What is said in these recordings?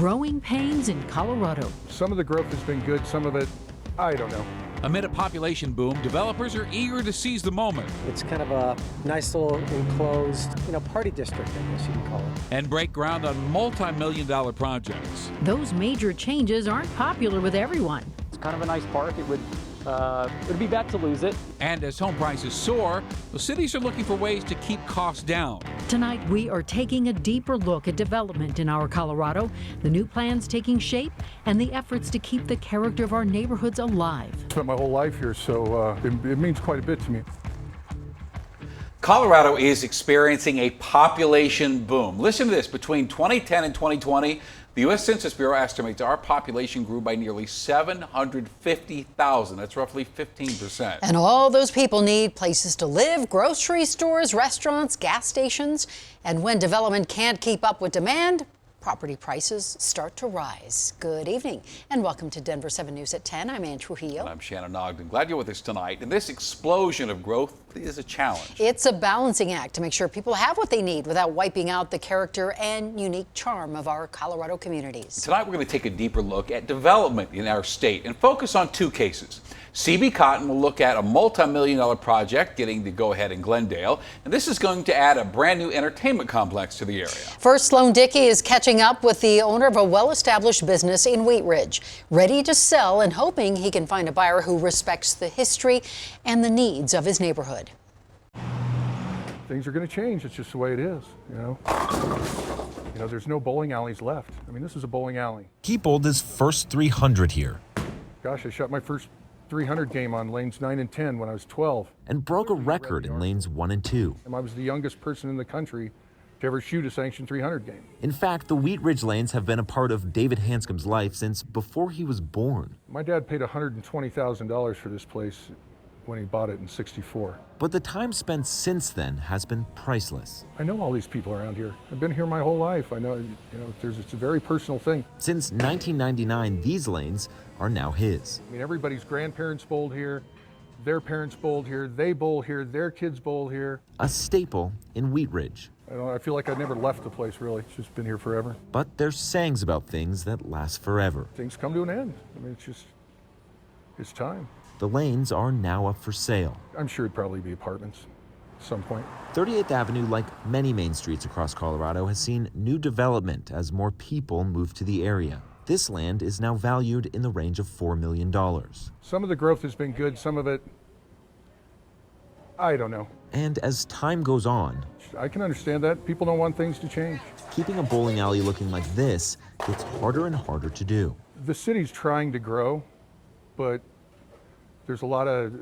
growing pains in Colorado. Some of the growth has been good, some of it, I don't know. Amid a population boom, developers are eager to seize the moment. It's kind of a nice little enclosed, party district, I guess you can call it. And break ground on multi-million-dollar projects. Those major changes aren't popular with everyone. It's kind of a nice park. It would be bad to lose it. And as home prices soar, the cities are looking for ways to keep costs down. Tonight, we are taking a deeper look at development in our Colorado, the new plans taking shape, and the efforts to keep the character of our neighborhoods alive. I spent my whole life here, so it means quite a bit to me. Colorado is experiencing a population boom. Listen to this, between 2010 and 2020, the U.S. Census Bureau estimates our population grew by nearly 750,000. That's roughly 15%. And all those people need places to live, grocery stores, restaurants, gas stations. And when development can't keep up with demand, property prices start to rise. Good evening and welcome to Denver7 News at 10. I'm Ann Trujillo. And I'm Shannon Ogden. Glad you're with us tonight. And this explosion of growth is a challenge. It's a balancing act to make sure people have what they need without wiping out the character and unique charm of our Colorado communities. Tonight we're going to take a deeper look at development in our state and focus on two cases. CB Cotton will look at a multi-million-dollar project getting the go-ahead in Glendale, and this is going to add a brand new entertainment complex to the area. First, Sloan Dickey is catching up with the owner of a well-established business in Wheat Ridge, ready to sell and hoping he can find a buyer who respects the history and the needs of his neighborhood. Things are going to change. It's just the way it is, there's no bowling alleys left. I mean, this is a bowling alley. He bowled his first 300 here. Gosh, I shot my first 300 game on lanes 9 and 10 when I was 12. And broke a record in lanes 1 and 2. And I was the youngest person in the country to ever shoot a sanctioned 300 game. In fact, the Wheat Ridge lanes have been a part of David Hanscom's life since before he was born. My dad paid $120,000 for this place when he bought it in '64. But the time spent since then has been priceless. I know all these people around here. I've been here my whole life. I know, it's a very personal thing. Since 1999, these lanes are now his. I mean, everybody's grandparents bowled here, their parents bowled here, they bowl here, their kids bowl here. A staple in Wheat Ridge. I feel like I never left the place, really. It's just been here forever. But there's sayings about things that last forever. Things come to an end. I mean, it's time. The lanes are now up for sale. I'm sure it'd probably be apartments at some point. 38th Avenue, like many main streets across Colorado, has seen new development as more people move to the area. This land is now valued in the range of $4 million. Some of the growth has been good, some of it, I don't know. And as time goes on, I can understand that. People don't want things to change. Keeping a bowling alley looking like this gets harder and harder to do. The city's trying to grow, but there's a lot of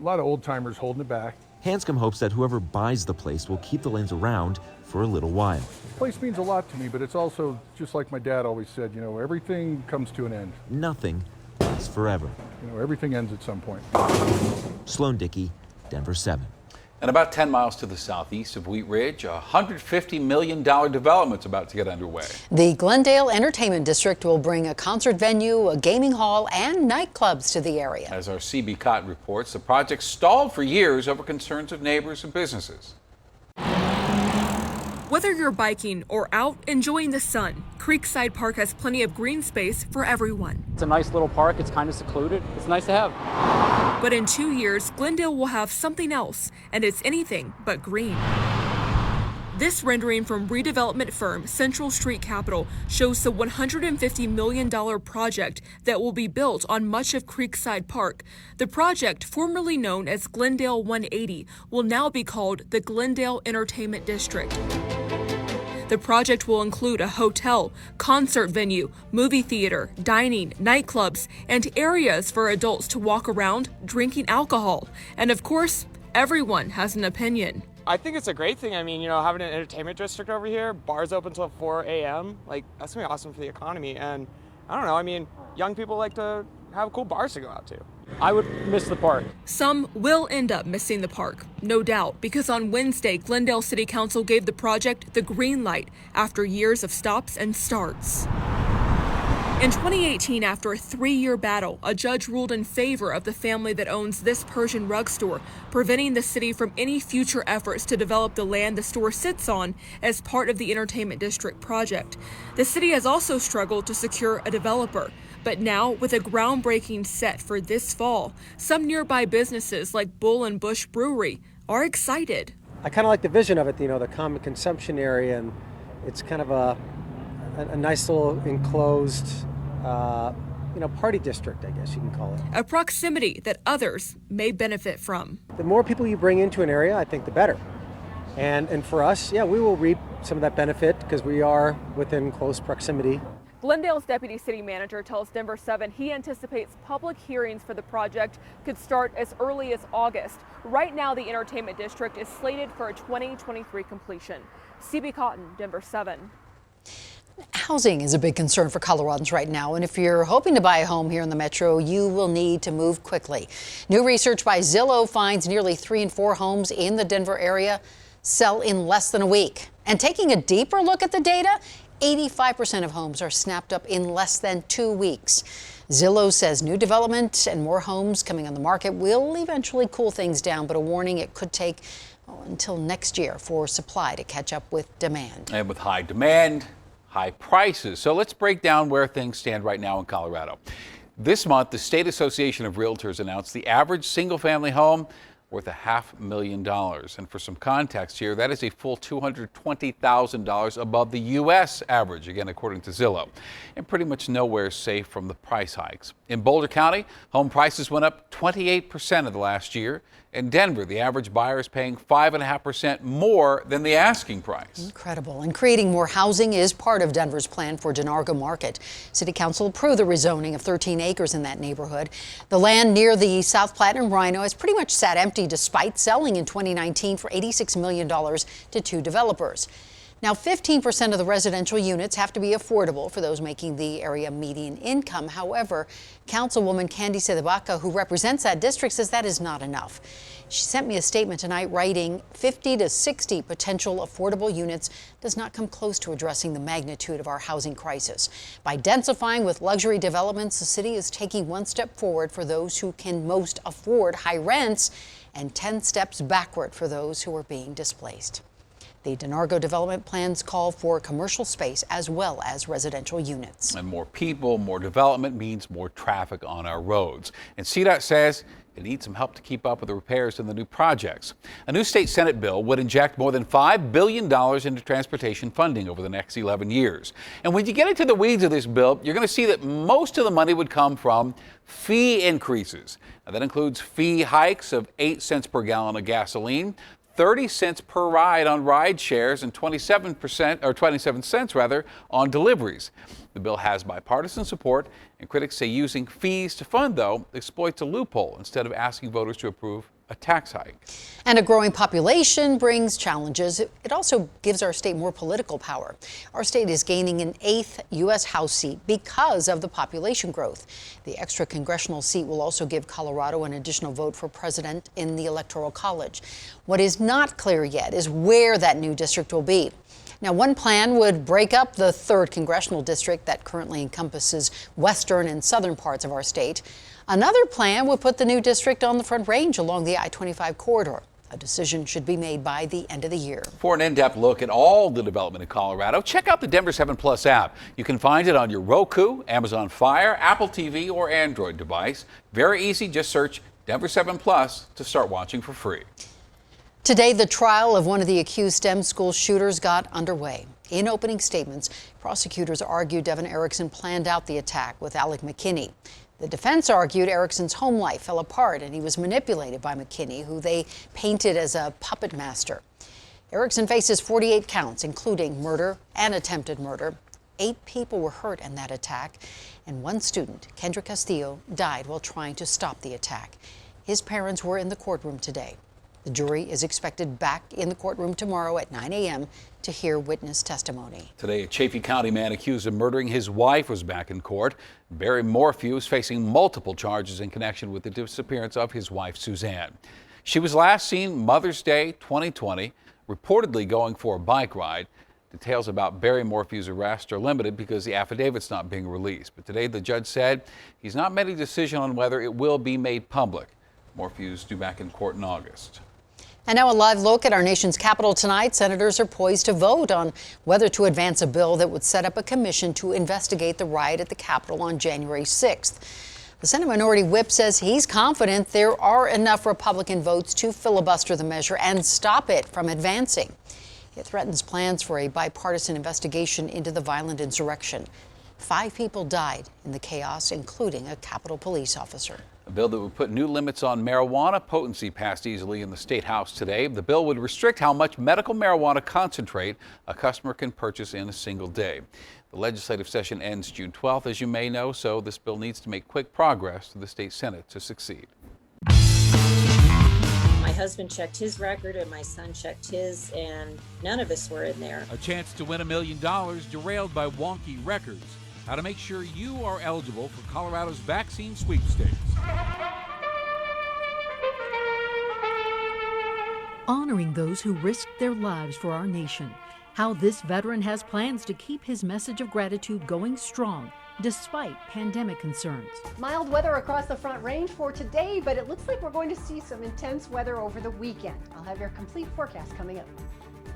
old timers holding it back. Hanscom hopes that whoever buys the place will keep the lanes around for a little while. The place means a lot to me, but it's also just like my dad always said, everything comes to an end. Nothing lasts forever. Everything ends at some point. Sloan Dickey, Denver7. And about 10 miles to the southeast of Wheat Ridge, a $150 million development's about to get underway. The Glendale Entertainment District will bring a concert venue, a gaming hall, and nightclubs to the area. As our CB Cotton reports, the project stalled for years over concerns of neighbors and businesses. Whether you're biking or out enjoying the sun, Creekside Park has plenty of green space for everyone. It's a nice little park. It's kind of secluded. It's nice to have. But in 2 years, Glendale will have something else, and it's anything but green. This rendering from redevelopment firm Central Street Capital shows the $150 million project that will be built on much of Creekside Park. The project, formerly known as Glendale 180, will now be called the Glendale Entertainment District. The project will include a hotel, concert venue, movie theater, dining, nightclubs, and areas for adults to walk around drinking alcohol. And of course, everyone has an opinion. I think it's a great thing. I mean, having an entertainment district over here, bars open till 4 a.m., that's going to be awesome for the economy. And I don't know, young people like to have cool bars to go out to. I would miss the park. Some will end up missing the park, no doubt, because on Wednesday, Glendale City Council gave the project the green light after years of stops and starts. In 2018, after a 3-year battle, a judge ruled in favor of the family that owns this Persian rug store, preventing the city from any future efforts to develop the land the store sits on as part of the Entertainment District project. The city has also struggled to secure a developer. But now, with a groundbreaking set for this fall, some nearby businesses like Bull and Bush Brewery are excited. I kind of like the vision of it, the common consumption area, and it's kind of a nice little enclosed, party district, I guess you can call it. A proximity that others may benefit from. The more people you bring into an area, I think the better. And for us, we will reap some of that benefit because we are within close proximity. Glendale's deputy city manager tells Denver7 he anticipates public hearings for the project could start as early as August. Right now, the Entertainment District is slated for a 2023 completion. CB Cotton, Denver7. Housing is a big concern for Coloradans right now, and if you're hoping to buy a home here in the metro, you will need to move quickly. New research by Zillow finds nearly 3 in 4 homes in the Denver area sell in less than a week. And taking a deeper look at the data, 85% of homes are snapped up in less than 2 weeks. Zillow says new development and more homes coming on the market will eventually cool things down, but a warning it could take until next year for supply to catch up with demand. And with high demand, high prices. So let's break down where things stand right now in Colorado. This month, the State Association of Realtors announced the average single-family home worth $500,000. And for some context here, that is a full $220,000 above the U.S. average, again, according to Zillow, and pretty much nowhere safe from the price hikes. In Boulder County, home prices went up 28% of the last year. In Denver, the average buyer is paying 5.5% more than the asking price. Incredible. And creating more housing is part of Denver's plan for Denargo Market. City Council approved the rezoning of 13 acres in that neighborhood. The land near the South Platte and Rhino has pretty much sat empty despite selling in 2019 for $86 million to 2 developers. Now, 15% of the residential units have to be affordable for those making the area median income. However, Councilwoman Candy Sedebaca, who represents that district, says that is not enough. She sent me a statement tonight writing 50 to 60 potential affordable units does not come close to addressing the magnitude of our housing crisis. By densifying with luxury developments, the city is taking one step forward for those who can most afford high rents and 10 steps backward for those who are being displaced. The Denargo development plans call for commercial space as well as residential units. And more people, more development means more traffic on our roads. And CDOT says it needs some help to keep up with the repairs in the new projects. A new state Senate bill would inject more than $5 billion into transportation funding over the next 11 years. And when you get into the weeds of this bill, you're going to see that most of the money would come from fee increases. Now, that includes fee hikes of 8 cents per gallon of gasoline, 30 cents per ride on ride shares, and 27 cents on deliveries. The bill has bipartisan support, and critics say using fees to fund, though, exploits a loophole instead of asking voters to approve a tax hike. And a growing population brings challenges. It also gives our state more political power. Our state is gaining an 8th U.S. House seat because of the population growth. The extra congressional seat will also give Colorado an additional vote for president in the Electoral College. What is not clear yet is where that new district will be. Now, one plan would break up the 3rd Congressional District that currently encompasses western and southern parts of our state. Another plan would put the new district on the Front Range along the I-25 corridor. A decision should be made by the end of the year. For an in-depth look at all the development in Colorado, check out the Denver7 Plus app. You can find it on your Roku, Amazon Fire, Apple TV, or Android device. Very easy, just search Denver7 Plus to start watching for free. Today, the trial of one of the accused STEM school shooters got underway. In opening statements, prosecutors argued Devin Erickson planned out the attack with Alec McKinney. The defense argued Erickson's home life fell apart and he was manipulated by McKinney, who they painted as a puppet master. Erickson faces 48 counts, including murder and attempted murder. 8 people were hurt in that attack, and one student, Kendra Castillo, died while trying to stop the attack. His parents were in the courtroom today. The jury is expected back in the courtroom tomorrow at 9 a.m. to hear witness testimony. Today, a Chaffee County man accused of murdering his wife was back in court. Barry Morphew is facing multiple charges in connection with the disappearance of his wife, Suzanne. She was last seen Mother's Day 2020, reportedly going for a bike ride. Details about Barry Morphew's arrest are limited because the affidavit's not being released. But today the judge said he's not made a decision on whether it will be made public. Morphew's due back in court in August. And now a live look at our nation's capital tonight. Senators are poised to vote on whether to advance a bill that would set up a commission to investigate the riot at the Capitol on January 6th. The Senate Minority Whip says he's confident there are enough Republican votes to filibuster the measure and stop it from advancing. It threatens plans for a bipartisan investigation into the violent insurrection. 5 people died in the chaos, including a Capitol police officer. A bill that would put new limits on marijuana potency passed easily in the State House today. The bill would restrict how much medical marijuana concentrate a customer can purchase in a single day. The legislative session ends June 12th, as you may know, so this bill needs to make quick progress to the state Senate to succeed. My husband checked his record and my son checked his, and none of us were in there. A chance to win $1 million derailed by wonky records. How to make sure you are eligible for Colorado's vaccine sweepstakes. Honoring those who risked their lives for our nation. How this veteran has plans to keep his message of gratitude going strong despite pandemic concerns. Mild weather across the Front Range for today, but it looks like we're going to see some intense weather over the weekend. I'll have your complete forecast coming up.